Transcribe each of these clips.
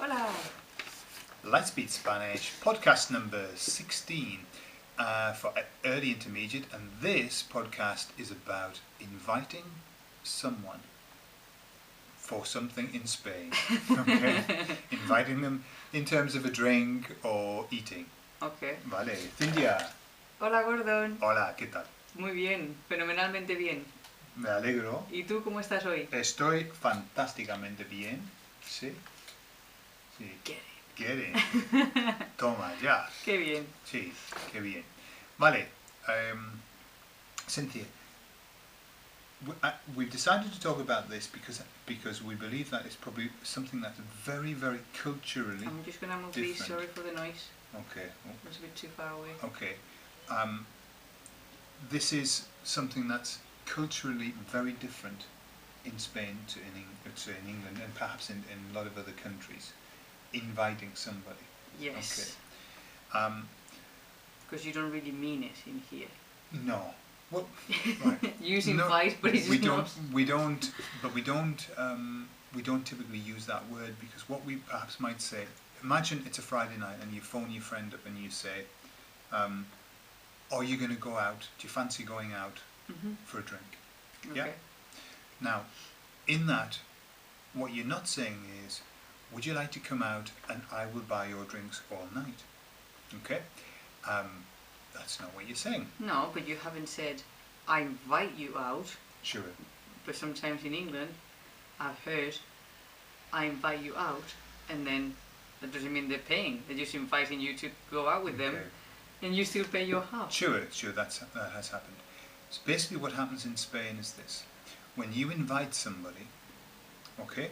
Hola! Lightspeed Spanish, podcast number 16 for early intermediate, and this podcast is about inviting someone for something in Spain. Okay? Inviting them in terms of a drink or eating. Okay. Vale, Cynthia. Hola, Gordon. Hola, ¿qué tal? Muy bien, fenomenalmente bien. Me alegro. ¿Y tú cómo estás hoy? Estoy fantásticamente bien. Sí. Sí. Get it. Toma, ya. Qué bien. Sí, qué bien. Vale, Cynthia, we've decided to talk about this because we believe that it's probably something that's very, very culturally I'm just going to move different. these, sorry for the noise. Okay. It's a bit too far away. Okay. This is something that's culturally very different in Spain to in England and perhaps in a lot of other countries. Inviting somebody. Yes. Okay. Because you don't really mean it in here. No. Well, right. Use invite, but it's not. We don't typically use that word because what we perhaps might say. Imagine it's a Friday night and you phone your friend up and you say, "Are you going to go out? Do you fancy going out for a drink?" Okay. Yeah. Now, in that, what you're not saying is, "Would you like to come out and I will buy your drinks all night?" Okay. That's not what you're saying. No, but you haven't said, I invite you out. Sure. But sometimes in England, I've heard, I invite you out, and then that doesn't mean they're paying. They're just inviting you to go out with them, and you still pay your half. Sure, that has happened. So basically what happens in Spain is this. When you invite somebody, okay,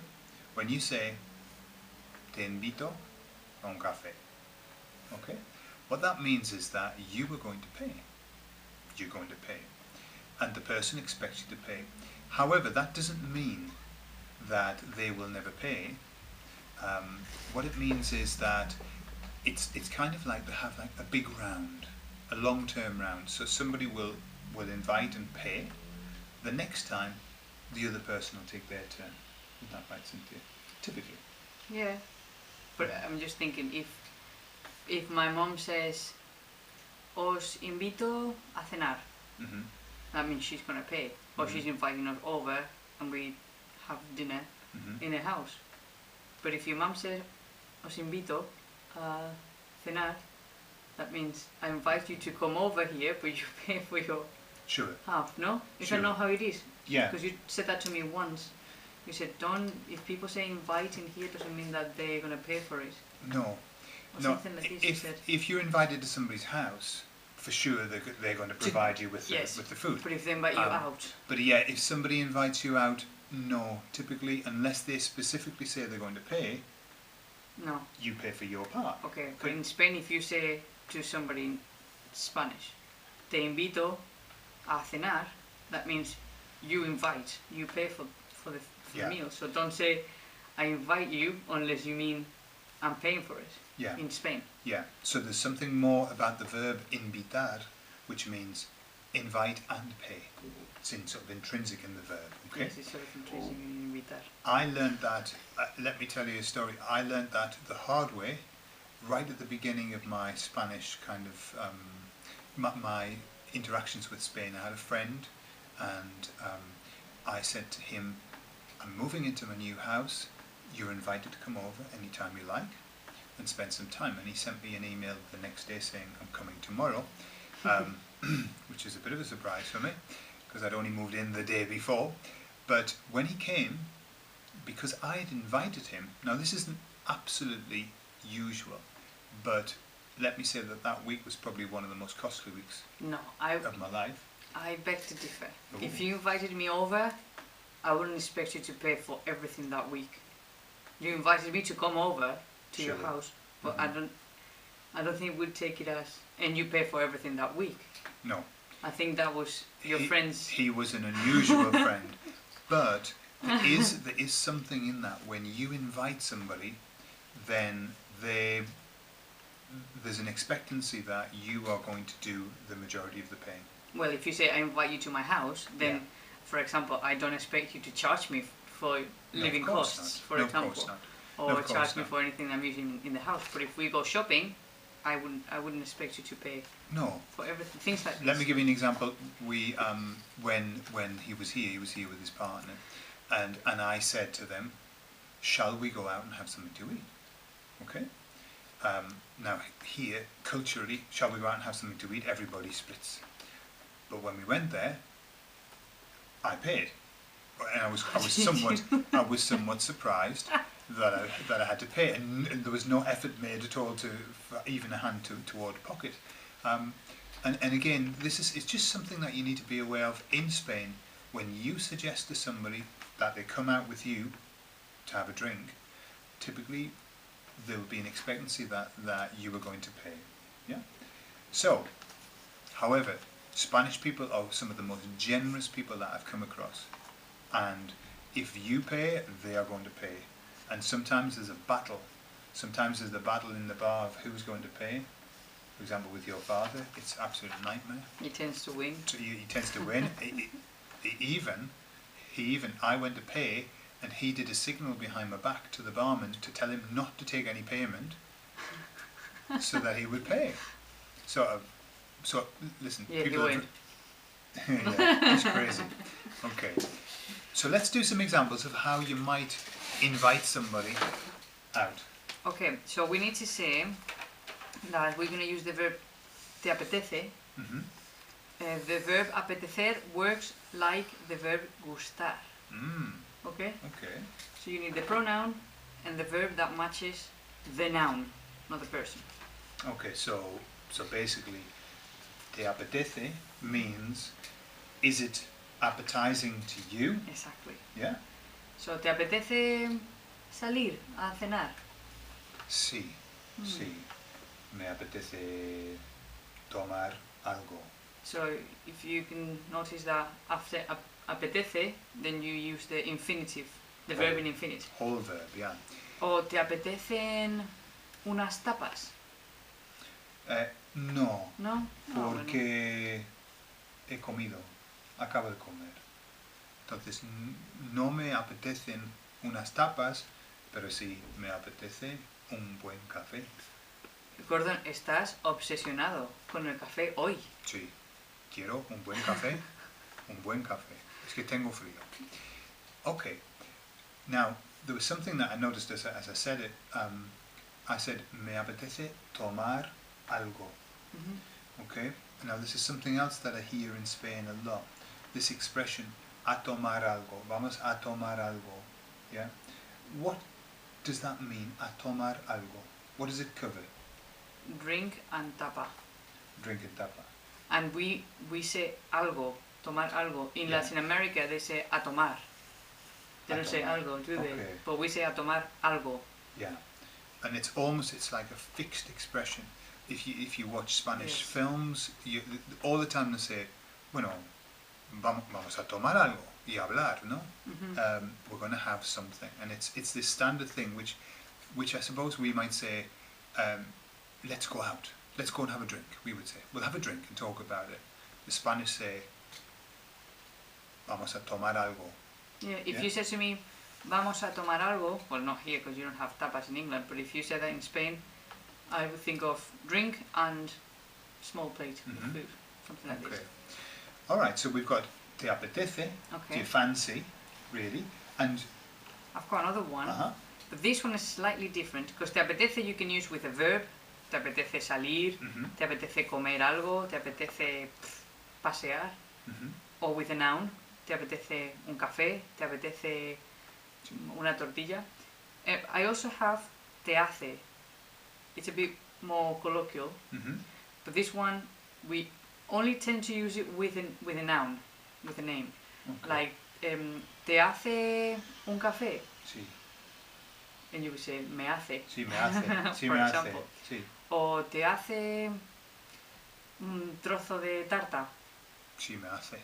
when you say, te invito a un café, okay, what that means is that you are going to pay. You're going to pay. And the person expects you to pay. However, that doesn't mean that they will never pay. What it means is that it's kind of like they have like a big round, a long-term round. So somebody will invite and pay. The next time, the other person will take their turn. Isn't that right, Cynthia? Typically. Yeah. But I'm just thinking, if my mom says, os invito a cenar, that means she's going to pay. Or she's inviting us over and we have dinner in her house. But if your mom says, os invito a cenar, that means I invite you to come over here, but you pay for your half, no? Is that not how it is? Yeah. Because you said that to me once. You said, if people say invite in here, doesn't mean that they're going to pay for it. No. Or something like this, you said. If you're invited to somebody's house, for sure they're going to provide you with the food. But if they invite you out. But yeah, if somebody invites you out, no, typically, unless they specifically say they're going to pay, no, you pay for your part. Okay, but in Spain, if you say to somebody in Spanish, te invito a cenar, that means you invite, you pay for the meal. So don't say, I invite you, unless you mean I'm paying for it. Yeah. In Spain. Yeah. So there's something more about the verb invitar, which means invite and pay. It's sort of intrinsic in the verb. Okay. Yes, it's sort of intrinsic in invitar. I learned that. Let me tell you a story. I learned that the hard way, right at the beginning of my Spanish kind of my interactions with Spain. I had a friend, and I said to him, "I'm moving into my new house. You're invited to come over anytime you like and spend some time." And he sent me an email the next day saying, "I'm coming tomorrow," which is a bit of a surprise for me because I'd only moved in the day before. But when he came, because I had invited him, now this isn't absolutely usual, but let me say that week was probably one of the most costly weeks of my life. I beg to differ. Ooh. If you invited me over, I wouldn't expect you to pay for everything that week. You invited me to come over to your house, but I don't think we'd take it as, and you pay for everything that week. No. I think that was your friend's. He was an unusual friend, but there is something in that when you invite somebody, then there's an expectancy that you are going to do the majority of the paying. Well, if you say I invite you to my house, then, for example, I don't expect you to charge me for living costs, for example. Of course not. or No, of course charge me not. for anything I'm using in the house. But if we go shopping, I wouldn't expect you to pay No. for everything. Things like this. Let me give you an example. We when he was here with his partner, and I said to them, "Shall we go out and have something to eat?" Okay. Now here, culturally, shall we go out and have something to eat? Everybody splits. But when we went there, I paid, and I was somewhat surprised that I had to pay, and there was no effort made at all for even a hand toward pocket. And again, it's just something that you need to be aware of in Spain. When you suggest to somebody that they come out with you to have a drink, typically there will be an expectancy that you are going to pay. Yeah. So, however, Spanish people are some of the most generous people that I've come across, and if you pay, they are going to pay. And sometimes there's a battle. Sometimes there's the battle in the bar of who's going to pay. For example, with your father, it's absolute nightmare. He tends to win. So he tends to win. I went to pay, and he did a signal behind my back to the barman to tell him not to take any payment, so that he would pay. So listen. Yeah, people he win. yeah, it's crazy. Okay, so let's do some examples of how you might invite somebody out. Okay, so we need to say that we're going to use the verb te apetece. Mm-hmm. The verb apetecer works like the verb gustar. Okay? Okay. So you need the pronoun and the verb that matches the noun, not the person. Okay, so basically, te apetece means, is it appetizing to you? Exactly. Yeah? So te apetece salir a cenar. Sí, sí. Me apetece tomar algo. So if you can notice that after apetece, then you use the infinitive, the verb in infinitive. Whole verb, yeah. O te apetecen unas tapas. No, No? porque he comido, acabo de comer. Entonces, no me apetecen unas tapas, pero sí me apetece un buen café. Gordon, estás obsesionado con el café hoy. Sí, quiero un buen café, un buen café. Es que tengo frío. Okay, now, there was something that I noticed as I said it. I said, me apetece tomar algo. Okay, now this is something else that I hear in Spain a lot. This expression, a tomar algo, vamos a tomar algo. Yeah, what does that mean, a tomar algo? What does it cover? Drink and tapa. Drink and tapa. And we say algo, tomar algo. In Latin America they say a tomar. They don't say algo, do they? Okay. But we say a tomar algo. Yeah, and it's like a fixed expression. If you watch Spanish Yes. films, all the time they say, bueno, vamos a tomar algo y hablar, no? We're going to have something, and it's this standard thing which I suppose we might say, let's go out, let's go and have a drink. We would say, we'll have a drink and talk about it. The Spanish say, vamos a tomar algo. Yeah, if you said to me, vamos a tomar algo, well, not here because you don't have tapas in England, but if you said that in Spain, I would think of drink and small plate of food, something like this. Alright, so we've got te apetece, do you fancy, really, and I've got another one, but this one is slightly different, because te apetece you can use with a verb, te apetece salir, te apetece comer algo, te apetece pasear, or with a noun, te apetece un café, te apetece una tortilla. I also have te hace. It's a bit more colloquial, but this one we only tend to use it with a noun, with a name. Okay. Like, te hace un café? Sí. And you would say, me hace. Sí, me hace. Sí, for me example. hace. Sí. O te hace un trozo de tarta, Sí, me hace.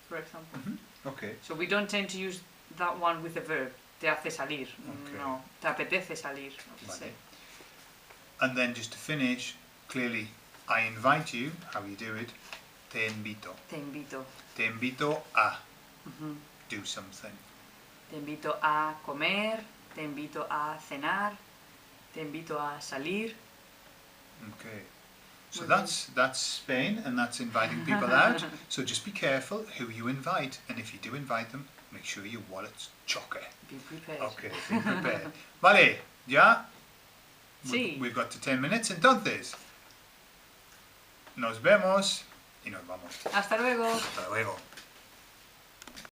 for example. Okay. So we don't tend to use that one with the verb. Te hace salir. Okay. No, te apetece salir, I would say. And then just to finish, clearly, I invite you, how you do it, te invito. Te invito. Te invito a do something. Te invito a comer te invito a cenar, te invito a salir. Okay. So that's Spain, and that's inviting people out. So just be careful who you invite, and if you do invite them, make sure your wallet's chocker. Be prepared. Okay, be prepared. Vale, ya. Sí. We've got to 10 minutes, entonces. Nos vemos y nos vamos. Hasta luego. Hasta luego.